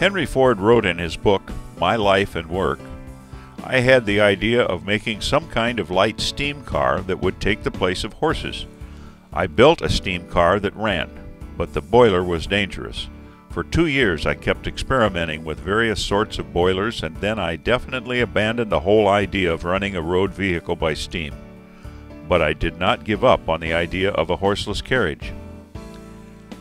Henry Ford wrote in his book, My Life and Work, I had the idea of making some kind of light steam car that would take the place of horses. I built a steam car that ran, but the boiler was dangerous. For 2 years I kept experimenting with various sorts of boilers, and then I definitely abandoned the whole idea of running a road vehicle by steam. But I did not give up on the idea of a horseless carriage.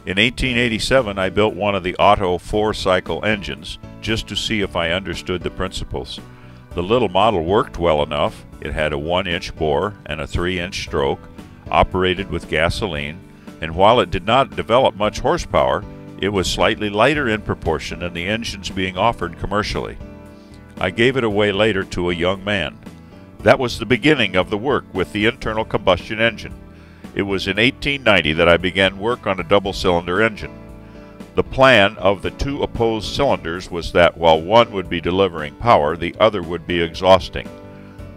In 1887 I built one of the Otto 4-cycle engines just to see if I understood the principles. The little model worked well enough. It had a 1-inch bore and a 3-inch stroke, operated with gasoline, and while it did not develop much horsepower, it was slightly lighter in proportion than the engines being offered commercially. I gave it away later to a young man. That was the beginning of the work with the internal combustion engine. It was in 1890 that I began work on a double-cylinder engine. The plan of the two opposed cylinders was that while one would be delivering power, the other would be exhausting.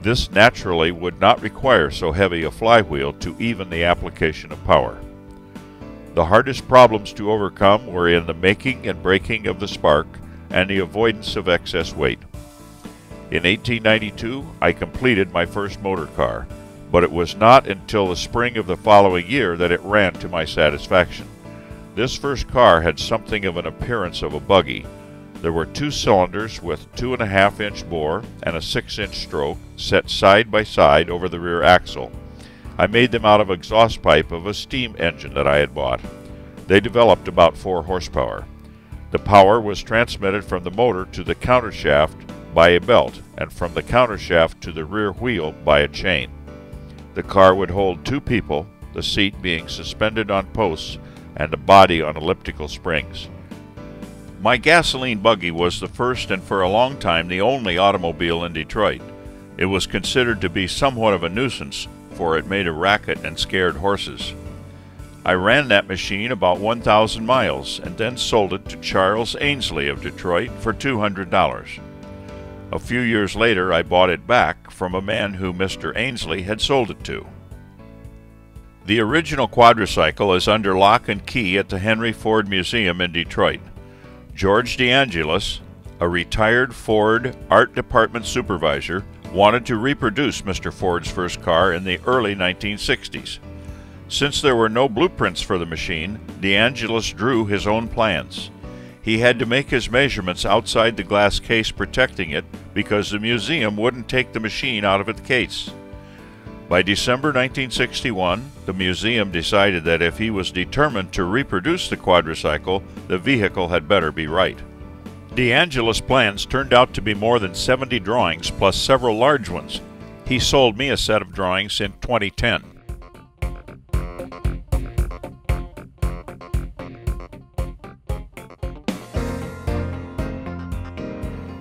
This naturally would not require so heavy a flywheel to even the application of power. The hardest problems to overcome were in the making and breaking of the spark and the avoidance of excess weight. In 1892, I completed my first motor car, but it was not until the spring of the following year that it ran to my satisfaction. This first car had something of an appearance of a buggy. There were 2 cylinders with 2.5-inch bore and a 6-inch stroke set side by side over the rear axle. I made them out of exhaust pipe of a steam engine that I had bought. They developed about 4 horsepower. The power was transmitted from the motor to the countershaft by a belt, and from the countershaft to the rear wheel by a chain. The car would hold 2 people, the seat being suspended on posts and the body on elliptical springs. My gasoline buggy was the first and for a long time the only automobile in Detroit. It was considered to be somewhat of a nuisance, for it made a racket and scared horses. I ran that machine about 1,000 miles and then sold it to Charles Ainsley of Detroit for $200. A few years later I bought it back from a man who Mr. Ainsley had sold it to. The original quadricycle is under lock and key at the Henry Ford Museum in Detroit. George DeAngelis, a retired Ford Art Department supervisor, wanted to reproduce Mr. Ford's first car in the early 1960s. Since there were no blueprints for the machine, DeAngelis drew his own plans. He had to make his measurements outside the glass case protecting it because the museum wouldn't take the machine out of its case. By December 1961, the museum decided that if he was determined to reproduce the quadricycle, the vehicle had better be right. DeAngelis' plans turned out to be more than 70 drawings plus several large ones. He sold me a set of drawings in 2010.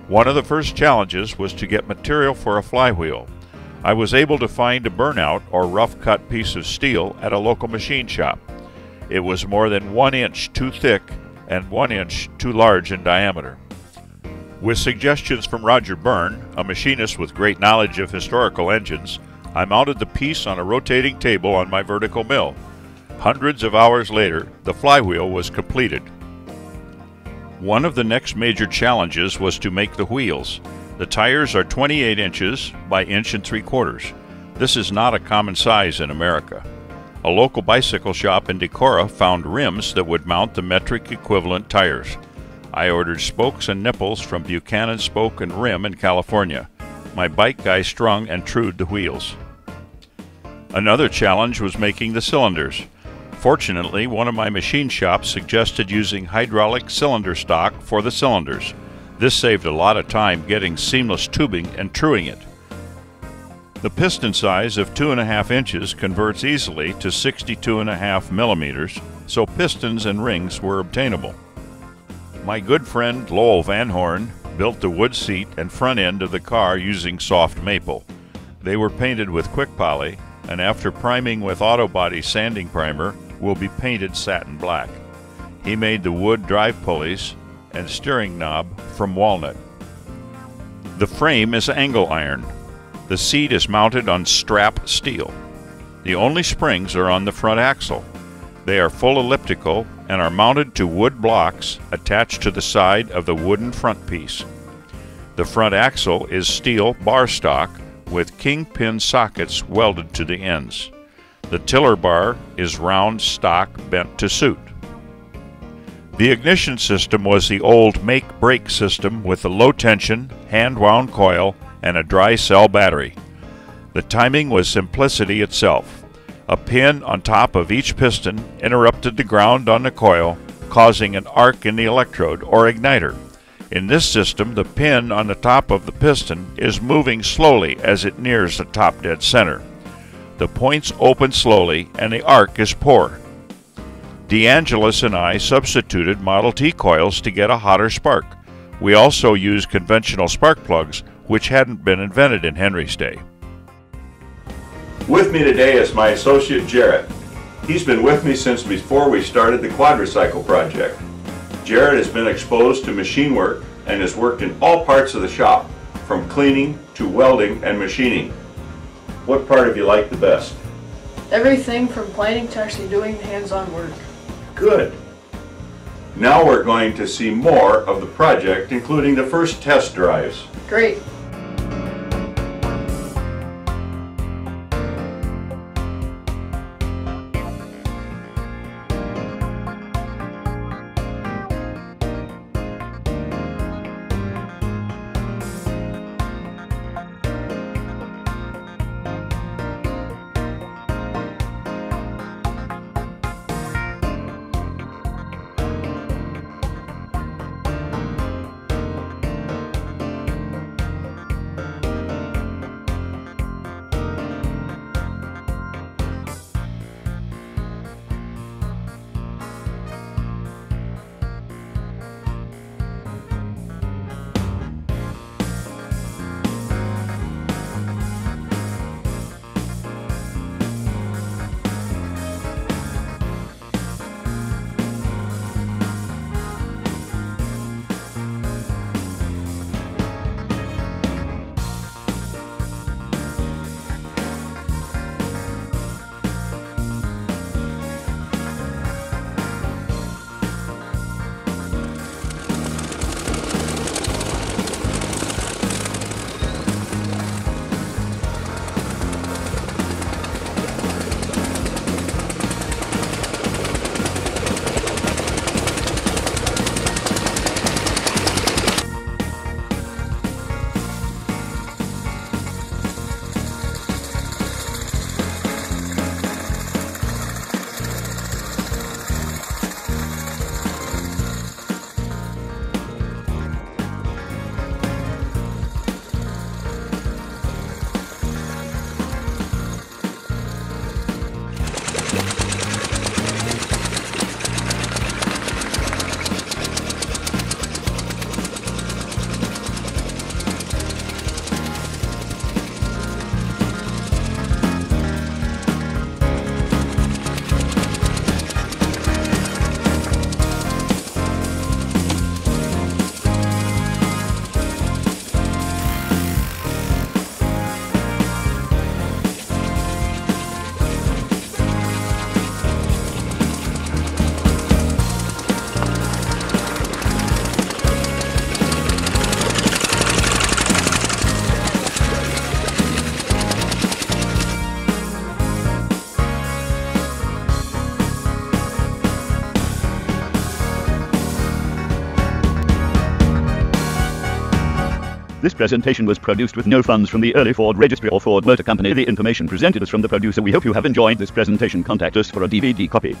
One of the first challenges was to get material for a flywheel. I was able to find a burnout or rough-cut piece of steel at a local machine shop. It was more than 1 inch too thick and 1 inch too large in diameter. With suggestions from Roger Byrne, a machinist with great knowledge of historical engines, I mounted the piece on a rotating table on my vertical mill. Hundreds of hours later, the flywheel was completed. One of the next major challenges was to make the wheels. The tires are 28 inches by 1 3/4 inches. This is not a common size in America. A local bicycle shop in Decorah found rims that would mount the metric equivalent tires. I ordered spokes and nipples from Buchanan Spoke and Rim in California. My bike guy strung and trued the wheels. Another challenge was making the cylinders. Fortunately, one of my machine shops suggested using hydraulic cylinder stock for the cylinders. This saved a lot of time getting seamless tubing and truing it. The piston size of 2.5 inches converts easily to 62.5 millimeters, so pistons and rings were obtainable. My good friend Lowell Van Horn built the wood seat and front end of the car using soft maple. They were painted with quick poly, and after priming with auto body sanding primer, will be painted satin black. He made the wood drive pulleys and steering knob from walnut. The frame is angle iron. The seat is mounted on strap steel. The only springs are on the front axle. They are full elliptical and are mounted to wood blocks attached to the side of the wooden front piece. The front axle is steel bar stock with kingpin sockets welded to the ends. The tiller bar is round stock bent to suit. The ignition system was the old make-break system with a low-tension, hand-wound coil and a dry cell battery. The timing was simplicity itself. A pin on top of each piston interrupted the ground on the coil, causing an arc in the electrode or igniter. In this system, the pin on the top of the piston is moving slowly as it nears the top dead center. The points open slowly and the arc is poor. DeAngelis and I substituted Model T coils to get a hotter spark. We also used conventional spark plugs, which hadn't been invented in Henry's day. With me today is my associate Jarrett. He's been with me since before we started the Quadricycle project. Jarrett has been exposed to machine work and has worked in all parts of the shop, from cleaning to welding and machining. What part have you liked the best? Everything from planning to actually doing hands-on work. Good. Now we're going to see more of the project, including the first test drives. Great. This presentation was produced with no funds from the early Ford Registry or Ford Motor Company. The information presented is from the producer. We hope you have enjoyed this presentation. Contact us for a DVD copy.